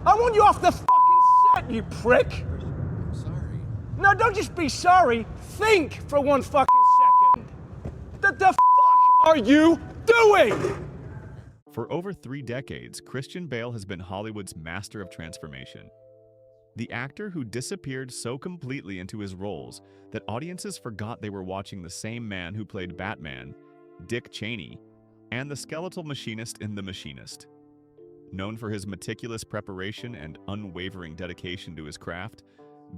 I want you off the fucking set, you prick! I'm sorry. No, don't just be sorry. Think for one fucking second. The fuck are you doing? For over 3 decades, Christian Bale has been Hollywood's master of transformation. The actor who disappeared so completely into his roles that audiences forgot they were watching the same man who played Batman, Dick Cheney, and the skeletal machinist in The Machinist. Known for his meticulous preparation and unwavering dedication to his craft,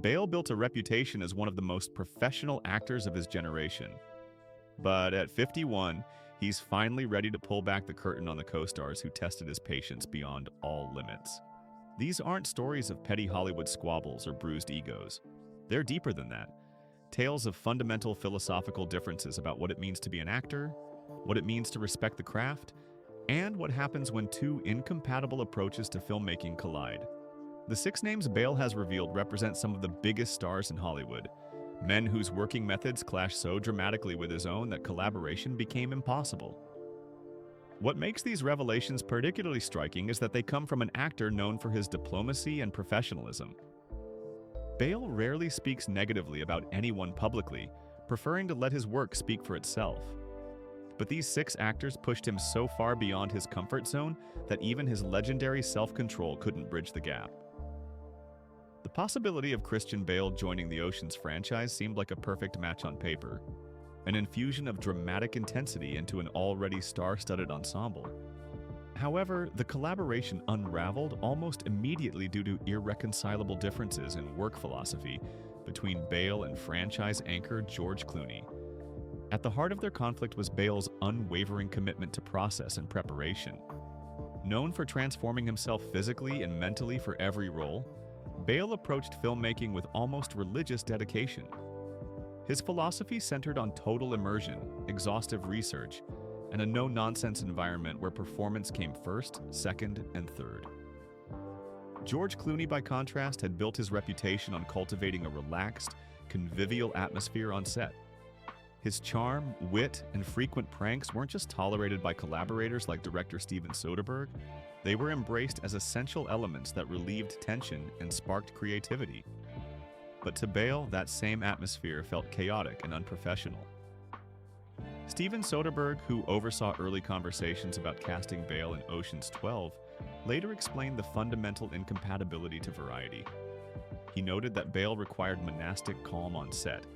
Bale built a reputation as one of the most professional actors of his generation. But at 51, he's finally ready to pull back the curtain on the co-stars who tested his patience beyond all limits. These aren't stories of petty Hollywood squabbles or bruised egos. They're deeper than that. Tales of fundamental philosophical differences about what it means to be an actor, what it means to respect the craft, and what happens when 2 incompatible approaches to filmmaking collide. The 6 names Bale has revealed represent some of the biggest stars in Hollywood, men whose working methods clash so dramatically with his own that collaboration became impossible. What makes these revelations particularly striking is that they come from an actor known for his diplomacy and professionalism. Bale rarely speaks negatively about anyone publicly, preferring to let his work speak for itself. But these 6 actors pushed him so far beyond his comfort zone that even his legendary self-control couldn't bridge the gap. The possibility of Christian Bale joining the Ocean's franchise seemed like a perfect match on paper, an infusion of dramatic intensity into an already star-studded ensemble. However, the collaboration unraveled almost immediately due to irreconcilable differences in work philosophy between Bale and franchise anchor George Clooney. At the heart of their conflict was Bale's unwavering commitment to process and preparation. Known for transforming himself physically and mentally for every role, Bale approached filmmaking with almost religious dedication. His philosophy centered on total immersion, exhaustive research, and a no-nonsense environment where performance came first, second, and third. George Clooney, by contrast, had built his reputation on cultivating a relaxed, convivial atmosphere on set. His charm, wit, and frequent pranks weren't just tolerated by collaborators like director Steven Soderbergh, they were embraced as essential elements that relieved tension and sparked creativity. But to Bale, that same atmosphere felt chaotic and unprofessional. Steven Soderbergh, who oversaw early conversations about casting Bale in Ocean's 12, later explained the fundamental incompatibility to variety. He noted that Bale required monastic calm on set,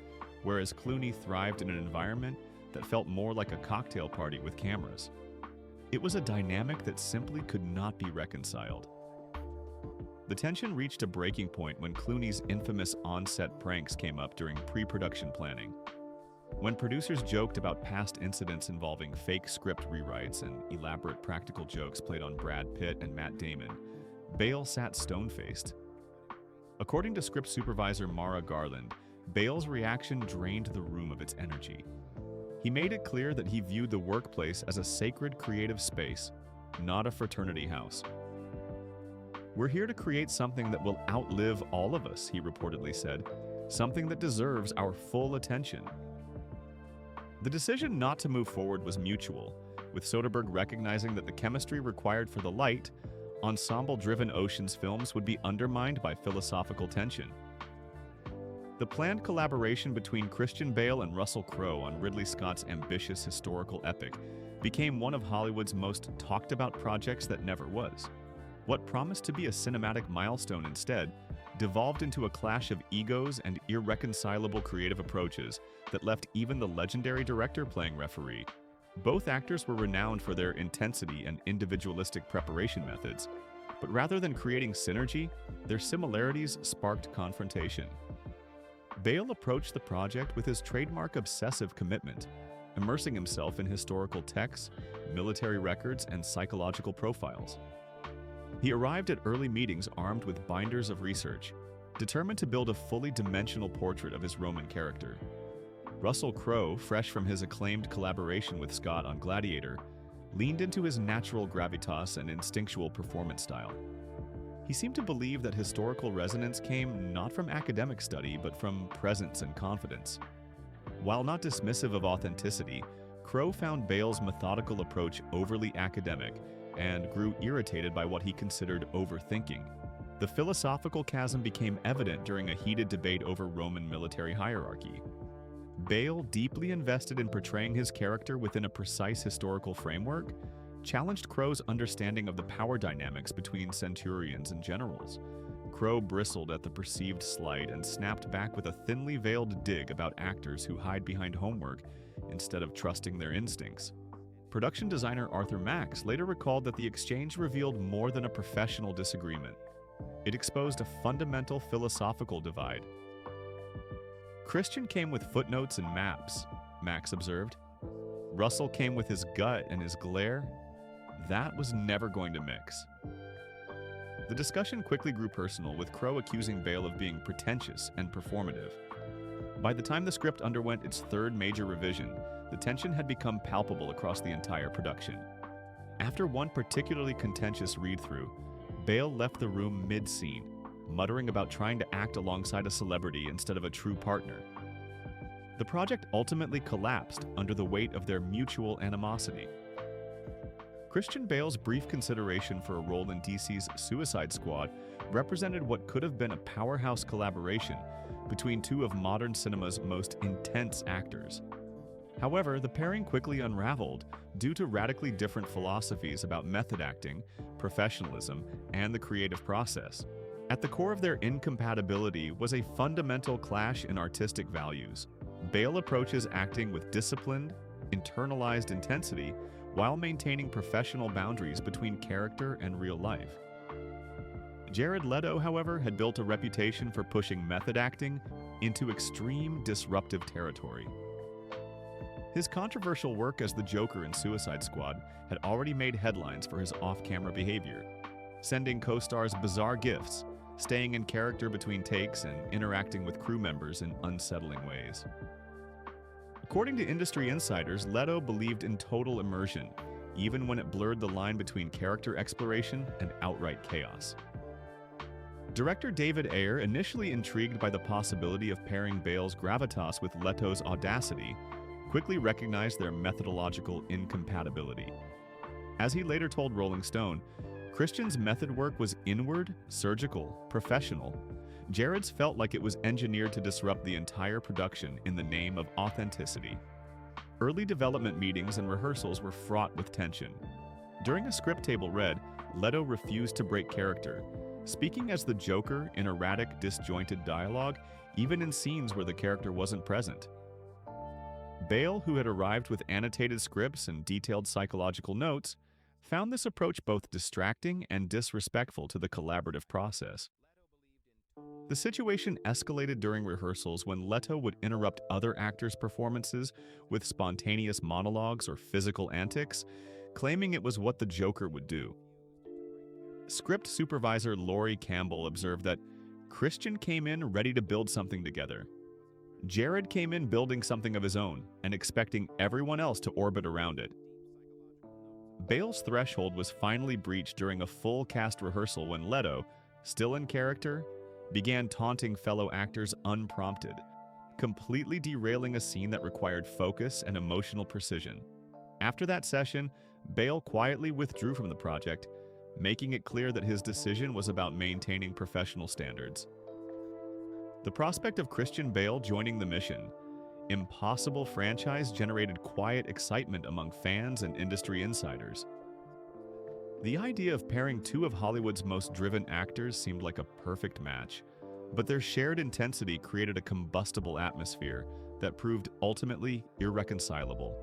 whereas Clooney thrived in an environment that felt more like a cocktail party with cameras. It was a dynamic that simply could not be reconciled. The tension reached a breaking point when Clooney's infamous on-set pranks came up during pre-production planning. When producers joked about past incidents involving fake script rewrites and elaborate practical jokes played on Brad Pitt and Matt Damon, Bale sat stone-faced. According to script supervisor Mara Garland, Bale's reaction drained the room of its energy. He made it clear that he viewed the workplace as a sacred creative space, not a fraternity house. "We're here to create something that will outlive all of us," he reportedly said, "something that deserves our full attention." The decision not to move forward was mutual, with Soderbergh recognizing that the chemistry required for the light, ensemble-driven Ocean's films would be undermined by philosophical tension. The planned collaboration between Christian Bale and Russell Crowe on Ridley Scott's ambitious historical epic became one of Hollywood's most talked-about projects that never was. What promised to be a cinematic milestone instead devolved into a clash of egos and irreconcilable creative approaches that left even the legendary director playing referee. Both actors were renowned for their intensity and individualistic preparation methods, but rather than creating synergy, their similarities sparked confrontation. Bale approached the project with his trademark obsessive commitment, immersing himself in historical texts, military records, and psychological profiles. He arrived at early meetings armed with binders of research, determined to build a fully dimensional portrait of his Roman character. Russell Crowe, fresh from his acclaimed collaboration with Scott on Gladiator, leaned into his natural gravitas and instinctual performance style. He seemed to believe that historical resonance came not from academic study, but from presence and confidence. While not dismissive of authenticity, Crowe found Bale's methodical approach overly academic and grew irritated by what he considered overthinking. The philosophical chasm became evident during a heated debate over Roman military hierarchy. Bale, deeply invested in portraying his character within a precise historical framework, challenged Crowe's understanding of the power dynamics between centurions and generals. Crowe bristled at the perceived slight and snapped back with a thinly veiled dig about actors who hide behind homework instead of trusting their instincts. Production designer Arthur Max later recalled that the exchange revealed more than a professional disagreement. It exposed a fundamental philosophical divide. Christian came with footnotes and maps, Max observed. Russell came with his gut and his glare. That was never going to mix. The discussion quickly grew personal, with Crowe accusing Bale of being pretentious and performative. By the time the script underwent its third major revision, the tension had become palpable across the entire production. After one particularly contentious read-through, Bale left the room mid-scene, muttering about trying to act alongside a celebrity instead of a true partner. The project ultimately collapsed under the weight of their mutual animosity. Christian Bale's brief consideration for a role in DC's Suicide Squad represented what could have been a powerhouse collaboration between two of modern cinema's most intense actors. However, the pairing quickly unraveled due to radically different philosophies about method acting, professionalism, and the creative process. At the core of their incompatibility was a fundamental clash in artistic values. Bale approaches acting with disciplined, internalized intensity while maintaining professional boundaries between character and real life. Jared Leto, however, had built a reputation for pushing method acting into extreme disruptive territory. His controversial work as the Joker in Suicide Squad had already made headlines for his off-camera behavior, sending co-stars bizarre gifts, staying in character between takes, and interacting with crew members in unsettling ways. According to industry insiders, Leto believed in total immersion, even when it blurred the line between character exploration and outright chaos. Director David Ayer, initially intrigued by the possibility of pairing Bale's gravitas with Leto's audacity, quickly recognized their methodological incompatibility. As he later told Rolling Stone, Christian's method work was inward, surgical, professional. Jared's felt like it was engineered to disrupt the entire production in the name of authenticity. Early development meetings and rehearsals were fraught with tension. During a script table read, Leto refused to break character, speaking as the Joker in erratic, disjointed dialogue, even in scenes where the character wasn't present. Bale, who had arrived with annotated scripts and detailed psychological notes, found this approach both distracting and disrespectful to the collaborative process. The situation escalated during rehearsals when Leto would interrupt other actors' performances with spontaneous monologues or physical antics, claiming it was what the Joker would do. Script supervisor Laurie Campbell observed that Christian came in ready to build something together. Jared came in building something of his own and expecting everyone else to orbit around it. Bale's threshold was finally breached during a full cast rehearsal when Leto, still in character, began taunting fellow actors unprompted, completely derailing a scene that required focus and emotional precision. After that session, Bale quietly withdrew from the project, making it clear that his decision was about maintaining professional standards. The prospect of Christian Bale joining the Mission Impossible franchise generated quiet excitement among fans and industry insiders. The idea of pairing two of Hollywood's most driven actors seemed like a perfect match, but their shared intensity created a combustible atmosphere that proved ultimately irreconcilable.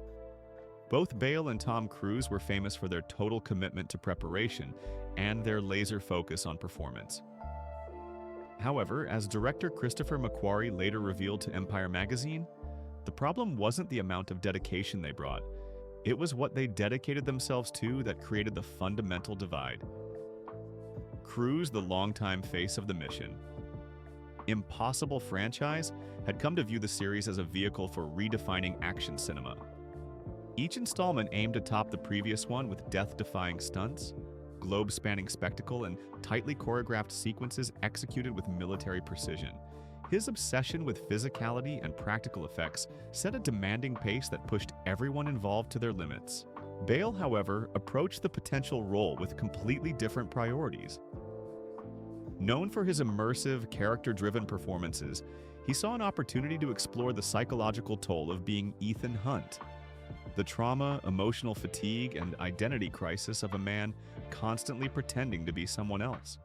Both Bale and Tom Cruise were famous for their total commitment to preparation and their laser focus on performance. However, as director Christopher McQuarrie later revealed to Empire magazine, the problem wasn't the amount of dedication they brought. It was what they dedicated themselves to that created the fundamental divide. Cruise, the longtime face of the Mission, Impossible franchise, had come to view the series as a vehicle for redefining action cinema. Each installment aimed to top the previous one with death-defying stunts, globe-spanning spectacle, and tightly choreographed sequences executed with military precision. His obsession with physicality and practical effects set a demanding pace that pushed everyone involved to their limits. Bale, however, approached the potential role with completely different priorities. Known for his immersive, character-driven performances, he saw an opportunity to explore the psychological toll of being Ethan Hunt, the trauma, emotional fatigue, and identity crisis of a man constantly pretending to be someone else.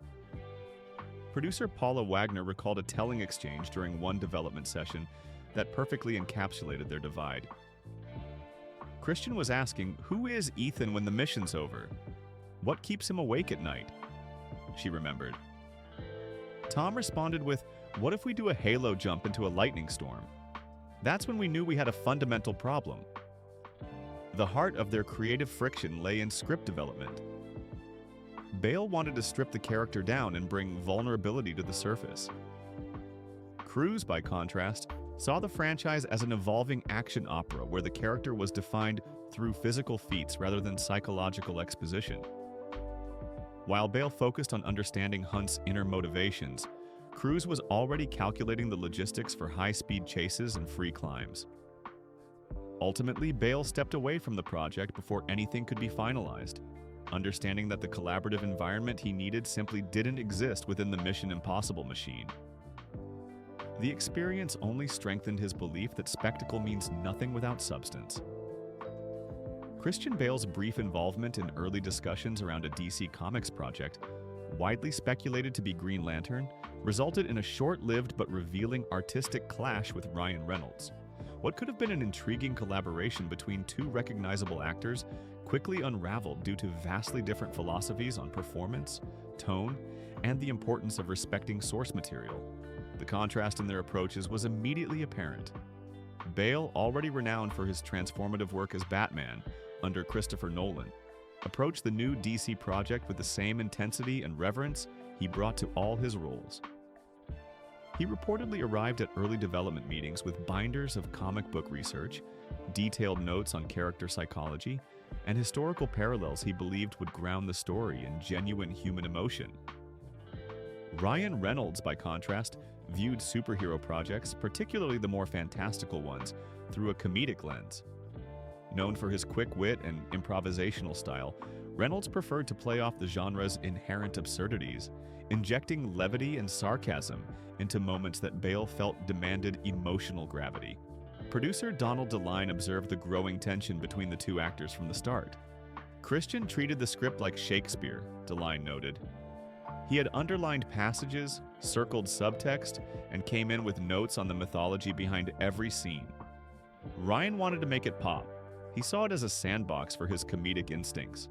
Producer Paula Wagner recalled a telling exchange during one development session that perfectly encapsulated their divide. Christian was asking, "Who is Ethan when the mission's over? What keeps him awake at night?" She remembered. Tom responded with, "What if we do a halo jump into a lightning storm?" That's when we knew we had a fundamental problem. The heart of their creative friction lay in script development. Bale wanted to strip the character down and bring vulnerability to the surface. Cruise, by contrast, saw the franchise as an evolving action opera where the character was defined through physical feats rather than psychological exposition. While Bale focused on understanding Hunt's inner motivations, Cruise was already calculating the logistics for high-speed chases and free climbs. Ultimately, Bale stepped away from the project before anything could be finalized, understanding that the collaborative environment he needed simply didn't exist within the Mission Impossible machine. The experience only strengthened his belief that spectacle means nothing without substance. Christian Bale's brief involvement in early discussions around a DC Comics project, widely speculated to be Green Lantern, resulted in a short-lived but revealing artistic clash with Ryan Reynolds. What could have been an intriguing collaboration between two recognizable actors quickly unraveled due to vastly different philosophies on performance, tone, and the importance of respecting source material. The contrast in their approaches was immediately apparent. Bale, already renowned for his transformative work as Batman under Christopher Nolan, approached the new DC project with the same intensity and reverence he brought to all his roles. He reportedly arrived at early development meetings with binders of comic book research, detailed notes on character psychology, and historical parallels he believed would ground the story in genuine human emotion. Ryan Reynolds, by contrast, viewed superhero projects, particularly the more fantastical ones, through a comedic lens. Known for his quick wit and improvisational style, Reynolds preferred to play off the genre's inherent absurdities, injecting levity and sarcasm into moments that Bale felt demanded emotional gravity. Producer Donald DeLine observed the growing tension between the two actors from the start. Christian treated the script like Shakespeare, DeLine noted. He had underlined passages, circled subtext, and came in with notes on the mythology behind every scene. Ryan wanted to make it pop. He saw it as a sandbox for his comedic instincts.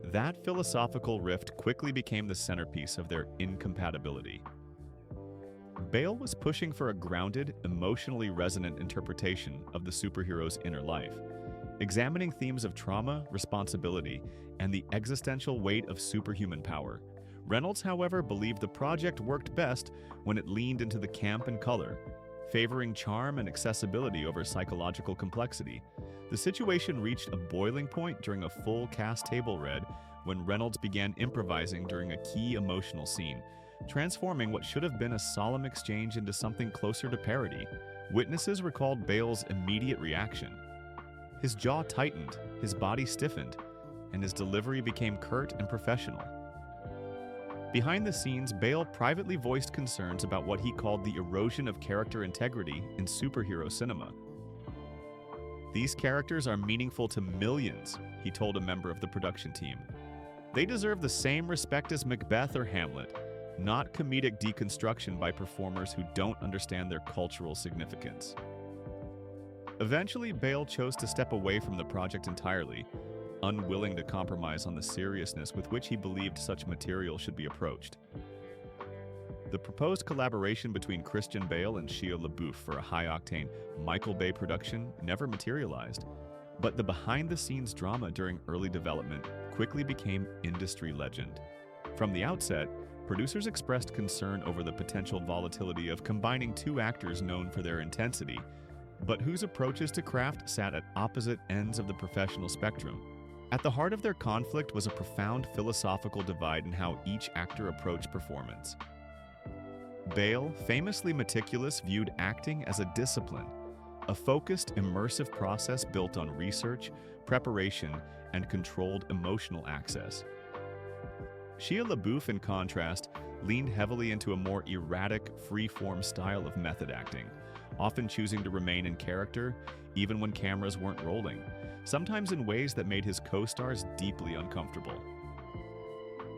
That philosophical rift quickly became the centerpiece of their incompatibility. Bale was pushing for a grounded, emotionally resonant interpretation of the superhero's inner life, examining themes of trauma, responsibility, and the existential weight of superhuman power. Reynolds, however, believed the project worked best when it leaned into the camp and color, favoring charm and accessibility over psychological complexity. The situation reached a boiling point during a full cast table read when Reynolds began improvising during a key emotional scene, transforming what should have been a solemn exchange into something closer to parody. Witnesses recalled Bale's immediate reaction. His jaw tightened, his body stiffened, and his delivery became curt and professional. Behind the scenes, Bale privately voiced concerns about what he called the erosion of character integrity in superhero cinema. "These characters are meaningful to millions," he told a member of the production team. "They deserve the same respect as Macbeth or Hamlet, not comedic deconstruction by performers who don't understand their cultural significance." Eventually, Bale chose to step away from the project entirely, unwilling to compromise on the seriousness with which he believed such material should be approached. The proposed collaboration between Christian Bale and Shia LaBeouf for a high-octane Michael Bay production never materialized, but the behind-the-scenes drama during early development quickly became industry legend. From the outset, producers expressed concern over the potential volatility of combining two actors known for their intensity, but whose approaches to craft sat at opposite ends of the professional spectrum. At the heart of their conflict was a profound philosophical divide in how each actor approached performance. Bale, famously meticulous, viewed acting as a discipline, a focused, immersive process built on research, preparation, and controlled emotional access. Shia LaBeouf, in contrast, leaned heavily into a more erratic, free-form style of method acting, often choosing to remain in character even when cameras weren't rolling, sometimes in ways that made his co-stars deeply uncomfortable.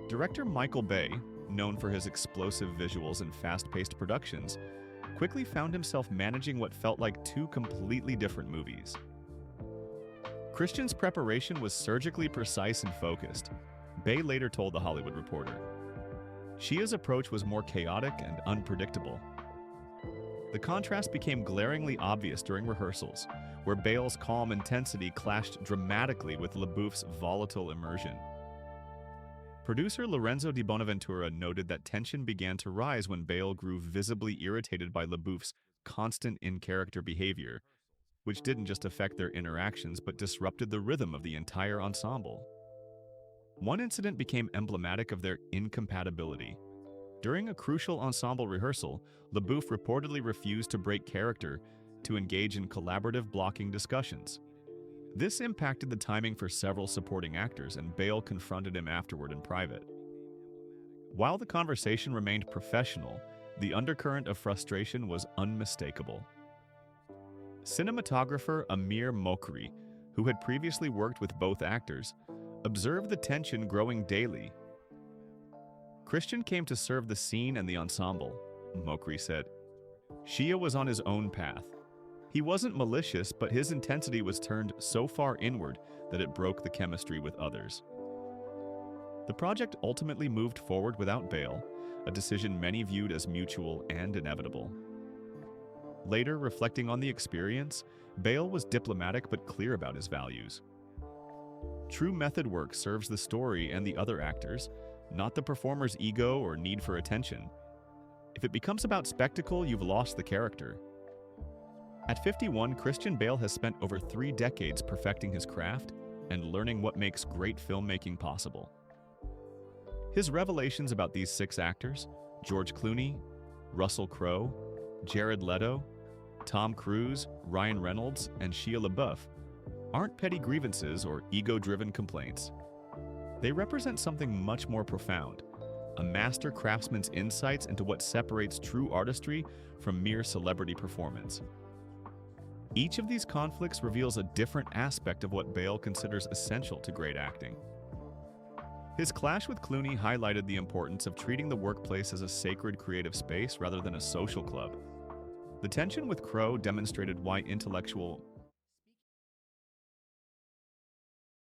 Director Michael Bay, known for his explosive visuals and fast-paced productions, quickly found himself managing what felt like two completely different movies. Christian's preparation was surgically precise and focused, Bay later told The Hollywood Reporter. Shia's approach was more chaotic and unpredictable. The contrast became glaringly obvious during rehearsals, where Bale's calm intensity clashed dramatically with LaBeouf's volatile immersion. Producer Lorenzo di Bonaventura noted that tension began to rise when Bale grew visibly irritated by LaBeouf's constant in-character behavior, which didn't just affect their interactions but disrupted the rhythm of the entire ensemble. One incident became emblematic of their incompatibility. During a crucial ensemble rehearsal, LaBeouf reportedly refused to break character to engage in collaborative blocking discussions. This impacted the timing for several supporting actors, and Bale confronted him afterward in private. While the conversation remained professional, the undercurrent of frustration was unmistakable. Cinematographer Amir Mokri, who had previously worked with both actors, observed the tension growing daily. Christian came to serve the scene and the ensemble, Mokri said. Shia was on his own path. He wasn't malicious, but his intensity was turned so far inward that it broke the chemistry with others. The project ultimately moved forward without Bale, a decision many viewed as mutual and inevitable. Later, reflecting on the experience, Bale was diplomatic but clear about his values. True method work serves the story and the other actors, not the performer's ego or need for attention. If it becomes about spectacle, you've lost the character. At 51, Christian Bale has spent over 3 decades perfecting his craft and learning what makes great filmmaking possible. His revelations about these 6 actors, George Clooney, Russell Crowe, Jared Leto, Tom Cruise, Ryan Reynolds, and Shia LaBeouf, aren't petty grievances or ego-driven complaints. They represent something much more profound, a master craftsman's insights into what separates true artistry from mere celebrity performance. Each of these conflicts reveals a different aspect of what Bale considers essential to great acting. His clash with Clooney highlighted the importance of treating the workplace as a sacred creative space rather than a social club. The tension with Crowe demonstrated why intellectual